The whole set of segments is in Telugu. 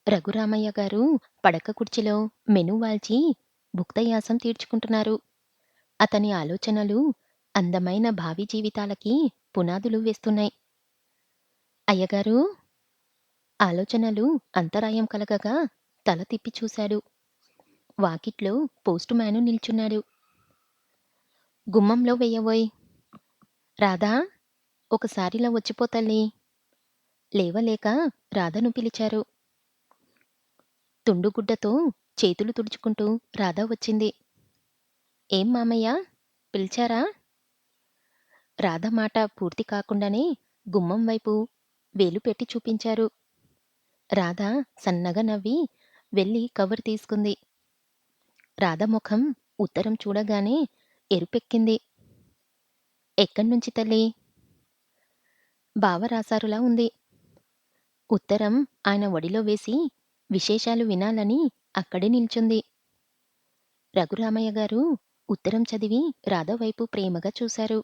రఘురామయ్య గారు పడక కుర్చీలో మెను వాల్చి భుక్తయాసం తీర్చుకుంటున్నారు. అతని ఆలోచనలు అందమైన భావి జీవితాలకి పునాదులు వేస్తున్నాయి. అయ్యగారు ఆలోచనలు అంతరాయం కలగగా తల తిప్పి చూశాడు. వాకిట్లో పోస్టుమ్యాను నిల్చున్నాడు. గుమ్మంలో వెయ్యబోయ్. రాధా, ఒకసారిలా వచ్చిపో తల్లి. లేవలేక రాధను పిలిచారు. తుండుగుడ్డతో చేతులు తుడుచుకుంటూ రాధ వచ్చింది. ఏం మామయ్య, పిలిచారా? రాధ మాట పూర్తి కాకుండానే గుమ్మం వైపు వేలు పెట్టి చూపించారు. రాధ సన్నగా నవ్వి వెళ్ళి కవర్ తీసుకుంది. రాధ ముఖం ఉత్తరం చూడగానే ఎరుపెక్కింది. ఎక్కడ్నుంచి తల్లి? బావ రాశారులా ఉంది. ఉత్తరం ఆయన ఒడిలో వేసి విశేషాలు వినాలని అక్కడే నిల్చుంది. రఘురామయ్య గారు ఉత్తరం చదివి రాధ వైపు ప్రేమగా చూశారు.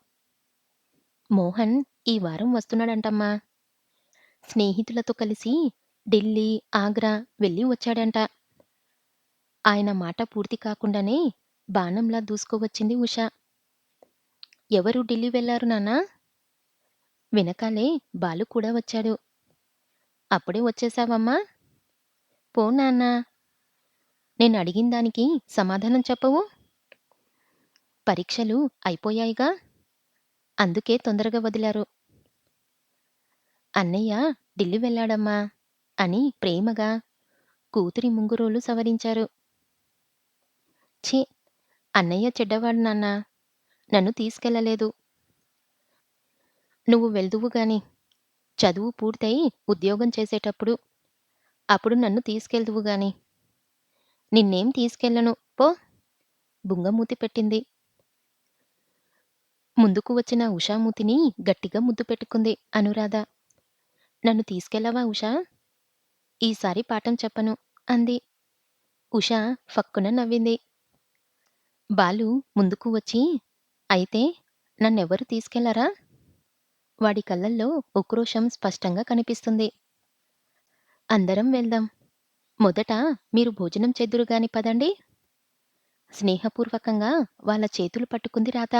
మోహన్ ఈ వారం వస్తున్నాడంటమ్మా. స్నేహితులతో కలిసి ఢిల్లీ, ఆగ్రా వెళ్ళి వచ్చాడంట. ఆయన మాట పూర్తి కాకుండానే బాణంలా దూసుకోవచ్చింది ఉష. ఎవరు ఢిల్లీ వెళ్లారు నాన్నా? వెనకాలే బాలు కూడా వచ్చాడు. అప్పుడే వచ్చేశావమ్మా? పో నాన్నా, నేనడిగిన దానికి సమాధానం చెప్పవు? పరీక్షలు అయిపోయాయిగా, అందుకే తొందరగా వదిలారు. అన్నయ్య ఢిల్లీ వెళ్ళాడమ్మా అని ప్రేమగా కూతురి ముంగురోలు సవరించారు. ఛీ, అన్నయ్య చెడ్డవాడు నాన్నా, నన్ను తీసుకెళ్ళలేదు. నువ్వు వెళ్దువు గాని, చదువు పూర్తయి ఉద్యోగం చేసేటప్పుడు, అప్పుడు నన్ను తీసుకెళ్దువు గాని. నిన్నేం తీసుకెళ్ళను పో. బుంగమూతి పెట్టింది. ముందుకు వచ్చిన ఉషామూతిని గట్టిగా ముద్దు పెట్టుకుంది అనురాధ. నన్ను తీసుకెళ్ళవా ఉషా? ఈసారి పాఠం చెప్పను అంది. ఉష ఫక్కున నవ్వింది. బాలు ముందుకు వచ్చి, అయితే నన్నెవరు తీసుకెళ్లరా? వాడి కళ్ళల్లో ఉక్రోషం స్పష్టంగా కనిపిస్తుంది. అందరం వెళ్దాం. మొదట మీరు భోజనం చేద్దురుగాని పదండి. స్నేహపూర్వకంగా వాళ్ళ చేతులు పట్టుకుంది రాధ.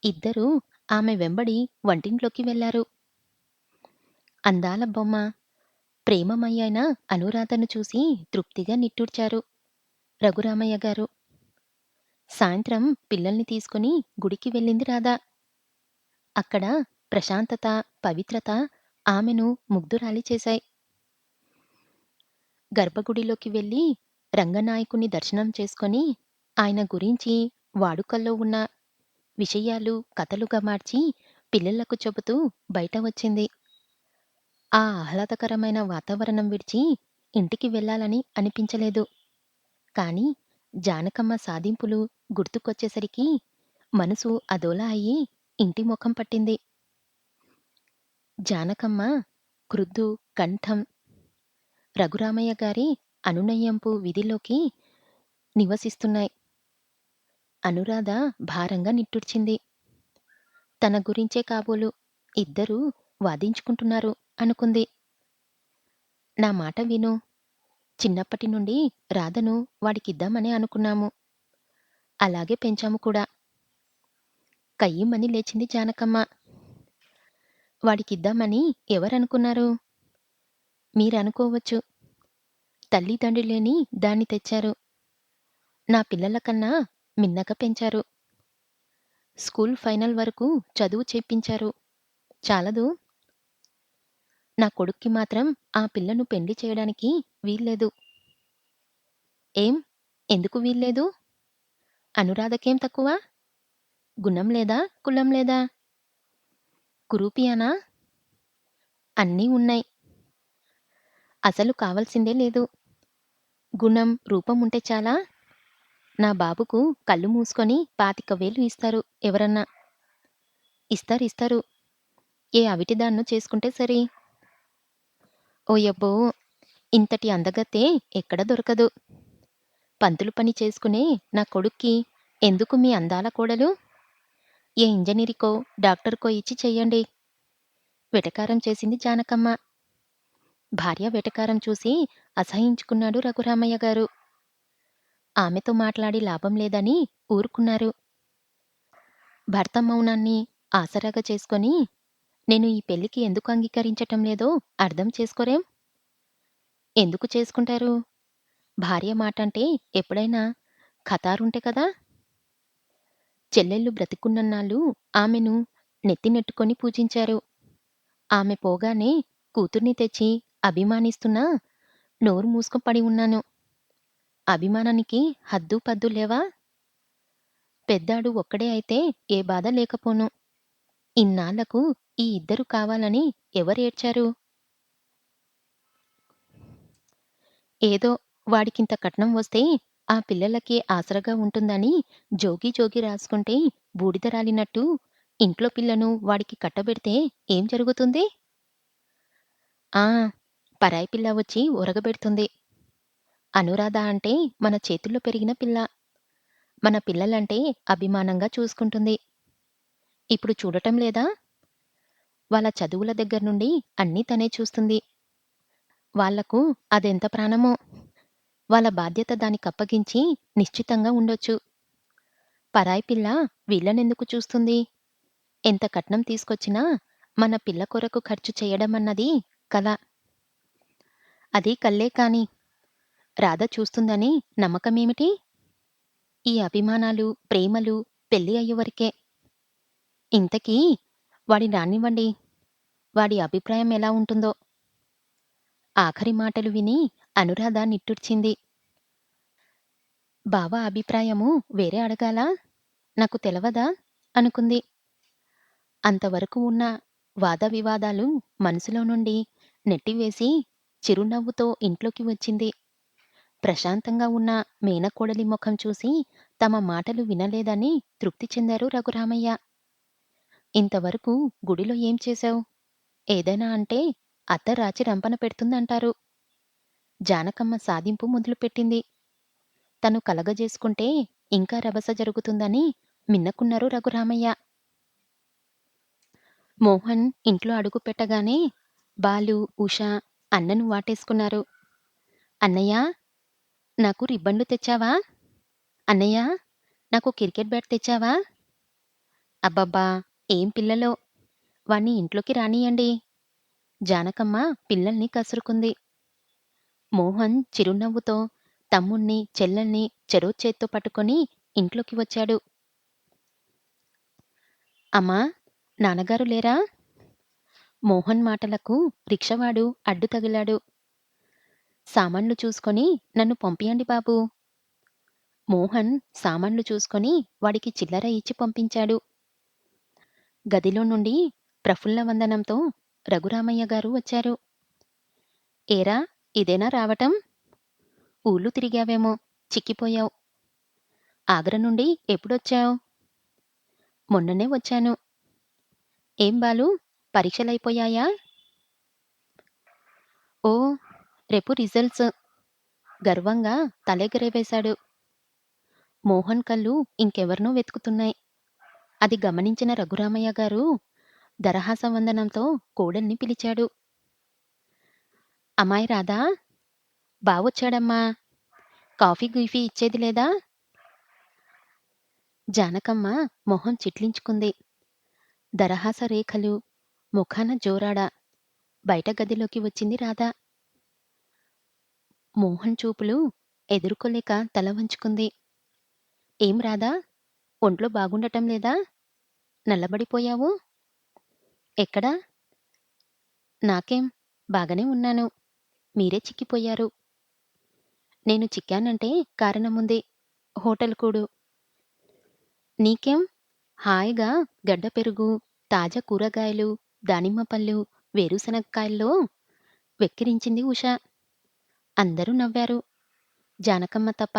ఇద్దరూ ఆమె వెంబడి వంటింట్లోకి వెళ్లారు. అందాల బొమ్మ, ప్రేమమయ్యైన అనురాధను చూసి తృప్తిగా నిట్టూర్చారు రఘురామయ్య గారు. సాయంత్రం పిల్లల్ని తీసుకుని గుడికి వెళ్ళింది రాధ. అక్కడ ప్రశాంతత, పవిత్రత ఆమెను ముగ్ధురాలి చేశాయి. గర్భగుడిలోకి వెళ్ళి రంగనాయకుని దర్శనం చేసుకొని ఆయన గురించి వాడుకల్లో ఉన్న విషయాలు కథలుగా మార్చి పిల్లలకు చెబుతూ బయట వచ్చింది. ఆ ఆహ్లాదకరమైన వాతావరణం విడిచి ఇంటికి వెళ్ళాలని అనిపించలేదు. కాని జానకమ్మ సాధింపులు గుర్తుకొచ్చేసరికి మనసు అదోలా అయ్యి ఇంటి ముఖం పట్టింది. జానకమ్మ క్రుద్ధు కంఠం రఘురామయ్య గారి అనునయంపు విధిలోకి నివసిస్తున్నాయి. అనురాధ భారంగా నిట్టూర్చింది. తన గురించే కాబోలు ఇద్దరూ వాదించుకుంటున్నారు అనుకుంది. నా మాట విను. చిన్నప్పటి నుండి రాధను వాడికిద్దామనే అనుకున్నాము. అలాగే పెంచాము కూడా. కయ్యిమని లేచింది జానకమ్మ. వాడికిద్దామని ఎవరనుకున్నారు? మీరనుకోవచ్చు. తల్లిదండ్రి లేని దాన్ని తెచ్చారు. నా పిల్లల కన్నా మిన్నగా పెంచారు. స్కూల్ ఫైనల్ వరకు చదువు చెప్పించారు. చాలదు. నా కొడుక్కి మాత్రం ఆ పిల్లను పెండ్లి చేయడానికి వీల్లేదు. ఏం, ఎందుకు వీల్లేదు? అనురాధకేం తక్కువ? గుణం లేదా, కులం లేదా? కురూపియానా? అన్నీ ఉన్నాయి. అసలు కావలసిందే లేదు. గుణం, రూపం ఉంటే చాలా? నా బాబుకు కళ్ళు మూసుకొని 25,000 ఇస్తారు ఎవరన్నా. ఇస్తారు. ఏ అవిటిదాన్నో చేసుకుంటే సరి. ఓయబ్బో, ఇంతటి అందగత్తె ఎక్కడ దొరకదు. పంతులు పని చేసుకునే నా కొడుక్కి ఎందుకు మీ అందాల కోడలు? ఏ ఇంజనీరుకో, డాక్టర్కో ఇచ్చి చెయ్యండి. వెటకారం చేసింది జానకమ్మ. భార్య వెటకారం చూసి అసహ్యించుకున్నాడు రఘురామయ్య గారు. ఆమెతో మాట్లాడి లాభం లేదని ఊరుకున్నారు. భర్త మౌనాన్ని ఆసరాగా చేసుకొని, నేను ఈ పెళ్ళికి ఎందుకు అంగీకరించటం లేదో అర్థం చేసుకోరేం? ఎందుకు చేసుకుంటారు? భార్య మాటంటే ఎప్పుడైనా ఖతారుంటే కదా! చెల్లెళ్ళు బ్రతికున్నన్నాళ్ళు ఆమెను నెత్తినెట్టుకొని పూజించారు. ఆమె పోగానే కూతుర్ని తెచ్చి అభిమానిస్తున్నా నోరు మూసుకొని పడి ఉన్నాను. అభిమానానికి హద్దు పద్దు లేవా? పెద్దాడు ఒక్కడే అయితే ఏ బాధ లేకపోను. ఇన్నాళ్లకు ఈ ఇద్దరు కావాలని ఎవరేడ్చారు? ఏదో వాడికింత కట్నం వస్తే ఆ పిల్లలకి ఆసరాగా ఉంటుందని జోగి జోగి రాసుకుంటే బూడిద రాలినట్టు ఇంట్లో పిల్లను వాడికి కట్టబెడితే ఏం జరుగుతుంది? ఆ! పరాయి పిల్ల వచ్చి ఒరగబెడుతుంది. అనురాధ అంటే మన చేతుల్లో పెరిగిన పిల్ల. మన పిల్లలంటే అభిమానంగా చూసుకుంటుంది. ఇప్పుడు చూడటం లేదా? వాళ్ళ చదువుల దగ్గర్నుండి అన్నీ తనే చూస్తుంది. వాళ్లకు అదెంత ప్రాణమో! వాళ్ళ బాధ్యత దానికప్పగించి నిశ్చితంగా ఉండొచ్చు. పరాయి పిల్ల వీళ్ళనెందుకు చూస్తుంది? ఎంత కట్నం తీసుకొచ్చినా మన పిల్ల కొరకు ఖర్చు చెయ్యడమన్నది కల. అది కల్లే కాని, రాధ చూస్తుందని నమ్మకమేమిటి? ఈ అభిమానాలు, ప్రేమలు పెళ్లి అయ్యేవరకే. ఇంతకీ వాడి రానివ్వండి. వాడి అభిప్రాయం ఎలా ఉంటుందో? ఆఖరి మాటలు విని అనురాధ నిట్టూర్చింది. బావ అభిప్రాయము వేరే అడగాలా? నాకు తెలవదా? అనుకుంది. అంతవరకు ఉన్న వాదవివాదాలు మనసులో నుండి నెట్టివేసి చిరునవ్వుతో ఇంట్లోకి వచ్చింది. ప్రశాంతంగా ఉన్న మేనకోడలి ముఖం చూసి తమ మాటలు వినలేదని తృప్తి చెందారు రఘురామయ్య. ఇంతవరకు గుడిలో ఏం చేశావు? ఏదైనా అంటే అత్త రాచి రంపన పెడుతుందంటారు. జానకమ్మ సాధింపు మొదలుపెట్టింది. తను కలగజేసుకుంటే ఇంకా రభస జరుగుతుందని మిన్నకున్నారు రఘురామయ్య. మోహన్ ఇంట్లో అడుగు పెట్టగానే బాలు, ఉష అన్నను వాటేసుకున్నారు. అన్నయ్యా! నాకు రిబ్బన్లు తెచ్చావా? అన్నయ్యా! నాకు క్రికెట్ బ్యాట్ తెచ్చావా? అబ్బబ్బా! ఏం పిల్లలో! వాణ్ణి ఇంట్లోకి రానియ్యండి. జానకమ్మ పిల్లల్ని కసురుకుంది. మోహన్ చిరునవ్వుతో తమ్ముణ్ణి, చెల్లెల్ని చెరో చేత్తో పట్టుకొని ఇంట్లోకి వచ్చాడు. అమ్మా! నాన్నగారు లేరా? మోహన్ మాటలకు రిక్షావాడు అడ్డు తగిలాడు. సామాన్లు చూసుకొని నన్ను పంపియండి బాబూ. మోహన్ సామాన్లు చూసుకొని వాడికి చిల్లర ఇచ్చి పంపించాడు. గదిలో నుండి ప్రఫుల్ల వందనంతో రఘురామయ్య గారు వచ్చారు. ఏరా ఇదేనా రావటం? ఊళ్ళు తిరిగావేమో, చిక్కిపోయావు. ఆగ్రా నుండి ఎప్పుడొచ్చావు? మొన్ననే వచ్చాను. ఏం బాలూ, పరీక్షలయిపోయాయా? ఓ, రేపు రిజల్ట్స్. గర్వంగా తలెగరవేశాడు. మోహన్ కళ్ళు ఇంకెవర్నో వెతుకుతున్నాయి. అది గమనించిన రఘురామయ్య గారు దరహాసవందనంతో కోడల్ని పిలిచాడు. అమ్మాయి రాధా! బావొచ్చాడమ్మా! కాఫీ గీఫీ ఇచ్చేది లేదా? జానకమ్మ మొహం చిట్లించుకుంది. దరహాస రేఖలు ముఖాన జోరాడ. బయట గదిలోకి వచ్చింది రాధ. మోహన్ చూపులు ఎదుర్కోలేక తల వంచుకుంది. ఏం రాధా! ఒంట్లో బాగుండటం లేదా? నల్లబడిపోయావు? ఎక్కడ? నాకేం, బాగానే ఉన్నాను. మీరే చిక్కిపోయారు. నేను చిక్కానంటే కారణముంది. హోటల్ కూడు. నీకేం? హాయిగా గడ్డ పెరుగు, తాజా కూరగాయలు, దానిమ్మ పళ్ళు, వేరుశనక్కాయల్లో వెక్కిరించింది ఉష. అందరూ నవ్వారు. జానకమ్మ తప్ప.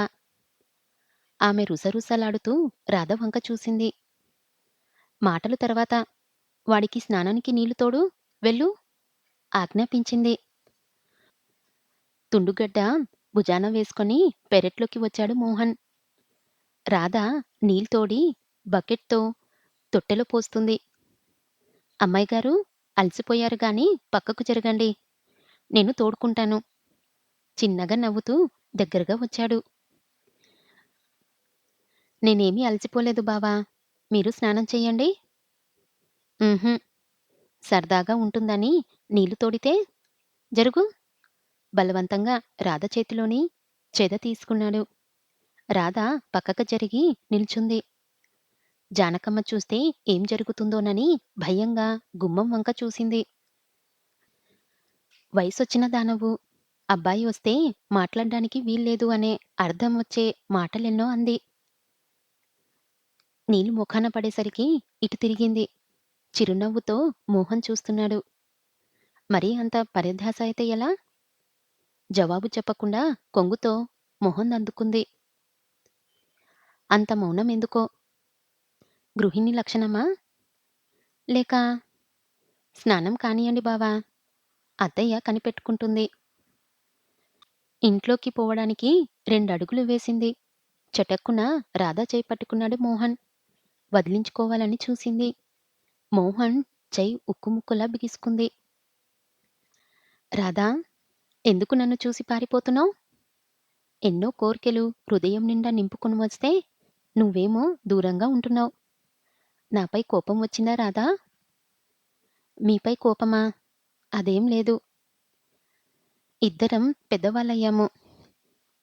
ఆమె రుసరుసలాడుతూ రాధ వంక చూసింది. మాటలు తర్వాత. వాడికి స్నానానికి నీళ్లు తోడు, వెళ్ళు ఆజ్ఞాపించింది. తుండుగడ్డ భుజాన వేసుకొని పెరట్లోకి వచ్చాడు మోహన్. రాధ నీళ్తోడి బకెట్తో తొట్టెలో పోస్తుంది. అమ్మాయిగారు అలసిపోయారు గాని పక్కకు జరగండి. నేను తోడుకుంటాను. చిన్నగా నవ్వుతూ దగ్గరగా వచ్చాడు. నేనేమీ అలసిపోలేదు బావా! మీరు స్నానం చెయ్యండి. హుహు. సరదాగా ఉంటుందని నీళ్లు తోడితే జరుగు బలవంతంగా రాధ చేతిలోని చెద తీసుకున్నాడు. రాధ పక్కకు జరిగి నిల్చుంది. జానకమ్మ చూస్తే ఏం జరుగుతుందోనని భయంగా గుమ్మం వంక చూసింది. వయసొచ్చిన దానవు. అబ్బాయి వస్తే మాట్లాడ్డానికి వీల్లేదు అనే అర్థం వచ్చే మాటలెన్నో అంది. నీళ్ళు ముఖాన పడేసరికి ఇటు తిరిగింది. చిరునవ్వుతో మోహన్ చూస్తున్నాడు. మరీ అంత పరధ్యాస అయితే ఎలా? జవాబు చెప్పకుండా కొంగుతో మొహందందుకుంది. అంత మౌనమెందుకో? గృహిణి లక్షణమా? లేక స్నానం కానియండి బావా! అత్తయ్య కనిపెట్టుకుంటుంది. ఇంట్లోకి పోవడానికి రెండడుగులు వేసింది. చటక్కున రాధ చెయ్యి పట్టుకున్నాడు మోహన్. వదిలించుకోవాలని చూసింది. మోహన్ చెయ్యి ఉక్కుముక్కలా బిగుసుకుంది. రాధా! ఎందుకు నన్ను చూసి పారిపోతున్నావు? ఎన్నో కోర్కెలు హృదయం నిండా నింపుకుని వస్తే నువ్వేమో దూరంగా ఉంటున్నావు. నాపై కోపం వచ్చిందా రాధా? మీపై కోపమా? అదేం లేదు. ఇద్దరం పెద్దవాళ్ళయ్యాము.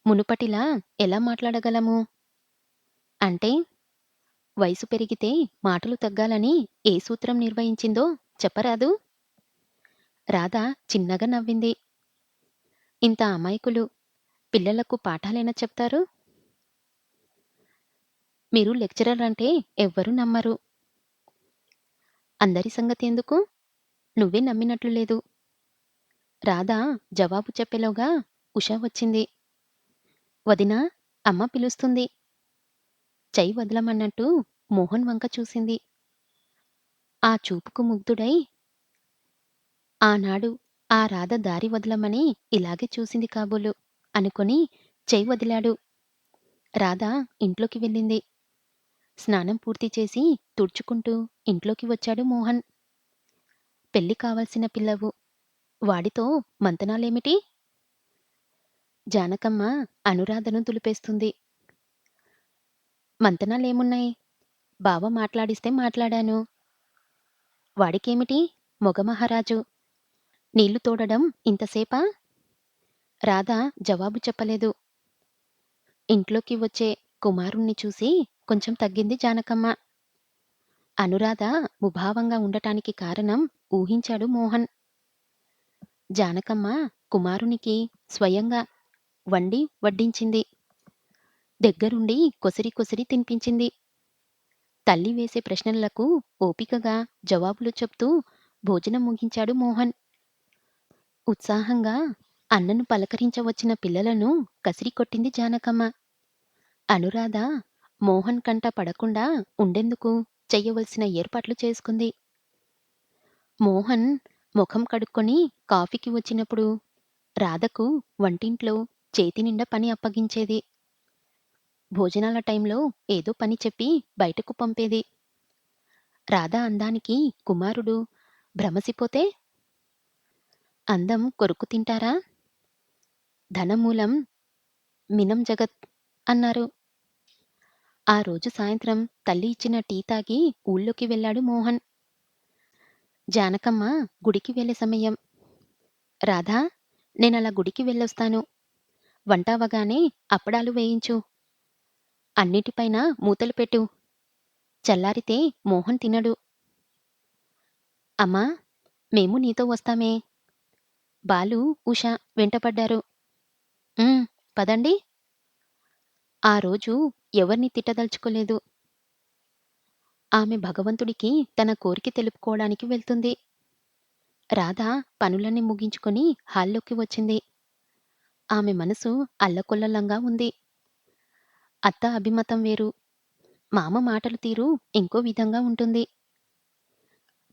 మునుపటిలా ఎలా మాట్లాడగలము? అంటే వయసు పెరిగితే మాటలు తగ్గాలని ఏ సూత్రం నిర్వహించిందో చెప్పరాదూ? రాధ చిన్నగా నవ్వింది. ఇంత అమాయకులు పిల్లలకు పాఠాలెలా చెప్తారు? మీరు లెక్చరర్ అంటే ఎవ్వరూ నమ్మరు. అందరి సంగతెందుకు? నువ్వే నమ్మినట్లు లేదు. రాధ జవాబు చెప్పేలోగా ఉష వచ్చింది. వదినా, అమ్మ పిలుస్తుంది. చెయ్యి వదలమన్నట్టు మోహన్ వంక చూసింది. ఆ చూపుకు ముగ్ధుడై ఆనాడు ఆ రాధ దారి వదలమని ఇలాగే చూసింది కాబోలు అనుకొని చెయ్యి వదిలాడు. రాధ ఇంట్లోకి వెళ్ళింది. స్నానం పూర్తి చేసి తుడుచుకుంటూ ఇంట్లోకి వచ్చాడు మోహన్. పెళ్లి కావాల్సిన పిల్లవు. వాడితో మంతనాలేమిటి? జానకమ్మ అనురాధను దులిపేస్తుంది. మంతనాలేమున్నాయి? బావ మాట్లాడిస్తే మాట్లాడాను. వాడికేమిటి? మొగమహారాజు. నీళ్లు తోడడం ఇంతసేపా? రాధ జవాబు చెప్పలేదు. ఇంట్లోకి వచ్చే కుమారుణ్ణి చూసి కొంచెం తగ్గింది జానకమ్మ. అనురాధ ముభావంగా ఉండటానికి కారణం ఊహించాడు మోహన్. జానకమ్మ కుమారునికి స్వయంగా వండి వడ్డించింది. దగ్గరుండి కొసిరి కొసిరి తినిపించింది. తల్లి వేసే ప్రశ్నలకు ఓపికగా జవాబులు చెప్తూ భోజనం ముగించాడు మోహన్. ఉత్సాహంగా అన్నను పలకరించవచ్చిన పిల్లలను కసిరి కొట్టింది జానకమ్మ. అనురాధ మోహన్ కంట పడకుండా ఉండేందుకు చెయ్యవలసిన ఏర్పాట్లు చేసుకుంది. మోహన్ ముఖం కడుక్కొని కాఫీకి వచ్చినప్పుడు రాధకు వంటింట్లో చేతినిండా పని అప్పగించేది. భోజనాల టైంలో ఏదో పని చెప్పి బయటకు పంపేది. రాధ అందానికి కుమారుడు భ్రమసిపోతే అందం కొరుకు తింటారా? ధనమూలం మినం జగత్ అన్నారు. ఆ రోజు సాయంత్రం తల్లి ఇచ్చిన టీ తాగి ఊళ్ళోకి వెళ్ళాడు మోహన్. జానకమ్మ గుడికి వెళ్ళే సమయం. రాధా, నేనలా గుడికి వెళ్ళొస్తాను. వంటవగానే అప్పడాలు వేయించు. అన్నిటిపైన మూతలు పెట్టు. చల్లారితే మోహన్ తినడు. అమ్మా, మేము నీతో వస్తామే. బాలు, ఉష వెంటపడ్డారు. పదండి. ఆ రోజు ఎవర్నీ తిట్టదలుచుకోలేదు. ఆమె భగవంతుడికి తన కోరిక తెలుపుకోవడానికి వెళ్తుంది. రాధ పనులన్నీ ముగించుకొని హాల్లోకి వచ్చింది. ఆమె మనసు అల్లకొల్లలంగా ఉంది. అత్త అభిమతం వేరు. మామ మాటల తీరు ఇంకో విధంగా ఉంటుంది.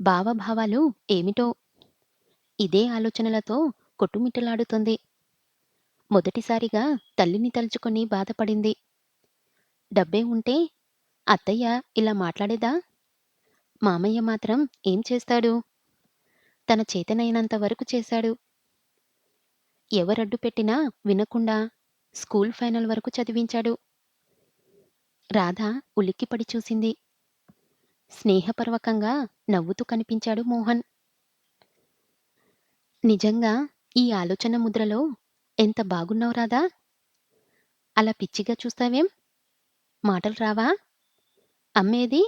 భావభావాలు ఏమిటో ఇదే ఆలోచనలతో కొట్టుమిట్టలాడుతుంది. మొదటిసారిగా తల్లిని తలుచుకొని బాధపడింది. డబ్బే ఉంటే అత్తయ్య ఇలా మాట్లాడేదా? మామయ్య మాత్రం ఏం చేస్తాడు? తన చేతనైనంత వరకు చేశాడు. ఎవరడ్డు పెట్టినా వినకుండా స్కూల్ ఫైనల్ వరకు చదివించాడు. రాధ ఉలిక్కిపడి చూసింది. స్నేహపర్వకంగా నవ్వుతూ కనిపించాడు మోహన్. నిజంగా ఈ ఆలోచన ముద్రలో ఎంత బాగున్నావు రాధా! అలా పిచ్చిగా చూస్తావేం? మాటలు రావా? అమ్మేది?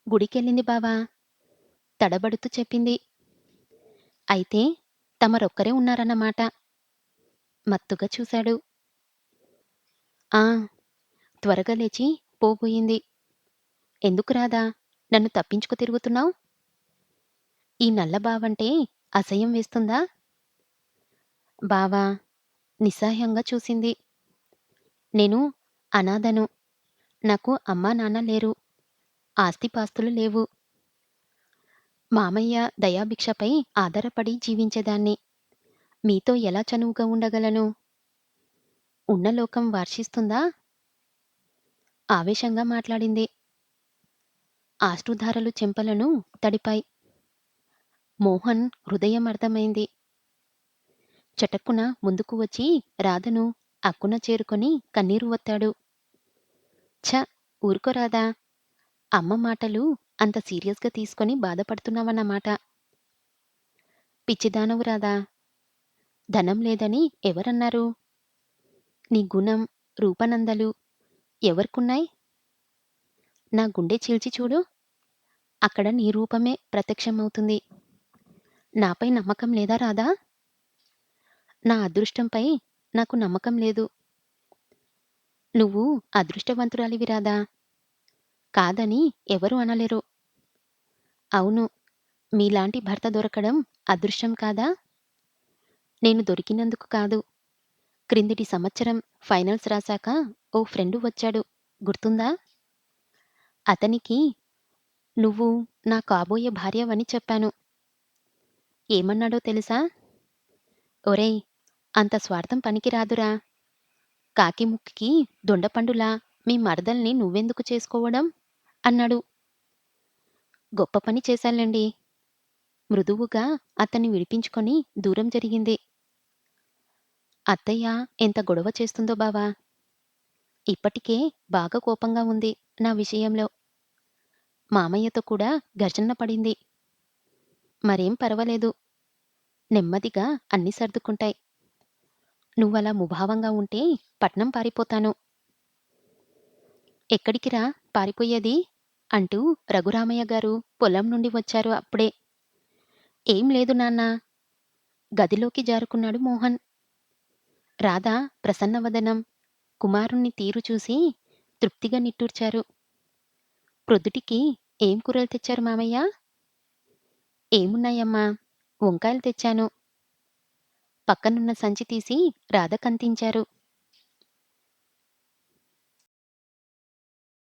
గుడికెళ్ళింది బావా! తడబడుతూ చెప్పింది. అయితే తమరొక్కరే ఉన్నారన్నమాట. మత్తుగా చూశాడు. ఆ! త్వరగా లేచి పోబోయింది. ఎందుకు రాధా! నన్ను తప్పించుకు తిరుగుతున్నావు? ఈ నల్ల బావంటే అసహ్యం వేస్తుందా? బావా! నిస్సహాయంగా చూసింది. నేను అనాథను. నాకు అమ్మా నాన్న లేరు. ఆస్తిపాస్తులు లేవు. మామయ్య దయాభిక్షపై ఆధారపడి జీవించేదాన్ని. మీతో ఎలా చనువుగా ఉండగలను? ఉన్న లోకం వార్షిస్తుందా? ఆవేశంగా మాట్లాడింది. అశ్రుధారలు చెంపలను తడిపాయి. మోహన్ హృదయం అర్థమైంది. చటుక్కున ముందుకు వచ్చి రాధను అక్కున చేరుకొని కన్నీరు వత్తాడు. ఛ! ఊరుకో రాధా! అమ్మ మాటలు అంత సీరియస్‌గా తీసుకొని బాధపడుతున్నావన్నమాట. పిచ్చిదానవు రాధా! ధనం లేదని ఎవరన్నారు? నీ గుణం, రూపనందాలు ఎవరికున్నాయి? నా గుండె చీల్చి చూడు. అక్కడ నీ రూపమే ప్రత్యక్షమవుతుంది. నాపై నమ్మకం లేదా రాధా? నా అదృష్టంపై నాకు నమ్మకం లేదు. నువ్వు అదృష్టవంతురాలివి రాధా! కాదని ఎవరూ అనలేరు. అవును. మీలాంటి భర్త దొరకడం అదృష్టం కాదా? నేను దొరికినందుకు కాదు. క్రిందటి సంవత్సరం ఫైనల్స్ రాశాక ఓ ఫ్రెండు వచ్చాడు. గుర్తుందా? అతనికి నువ్వు నా కాబోయే భార్యవని చెప్పాను. ఏమన్నాడో తెలుసా? ఒరేయ్! అంత స్వార్థం పనికిరాదురా! కాకి ముక్కికి దొండపండులా మీ మరదల్ని నువ్వెందుకు చేసుకోవడం? అన్నాడు. గొప్ప పని చేశానులెండి. మృదువుగా అతన్ని విడిపించుకొని దూరం జరిగింది. అత్తయ్య ఎంత గొడవ చేస్తుందో బావా! ఇప్పటికే బాగా కోపంగా ఉంది నా విషయంలో. మామయ్యతో కూడా ఘర్షణ పడింది. మరేం పరవాలేదు. నెమ్మదిగా అన్నీ సర్దుకుంటాయి. నువ్వలా ముభావంగా ఉంటే పట్నం పారిపోతాను. ఎక్కడికిరా పారిపోయేది? అంటూ రఘురామయ్య గారు పొలం నుండి వచ్చారు అప్పుడే. ఏం లేదు నాన్నా! గదిలోకి జారుకున్నాడు మోహన్. రాధ ప్రసన్నవదనం, కుమారుణ్ణి తీరు చూసి తృప్తిగా నిట్టూర్చారు. ప్రొద్దుటికి ఏం కూరలు తెచ్చారు మామయ్య? ఏమున్నాయమ్మా! వంకాయలు తెచ్చాను. పక్కనున్న సంచి తీసి రాధకందించారు.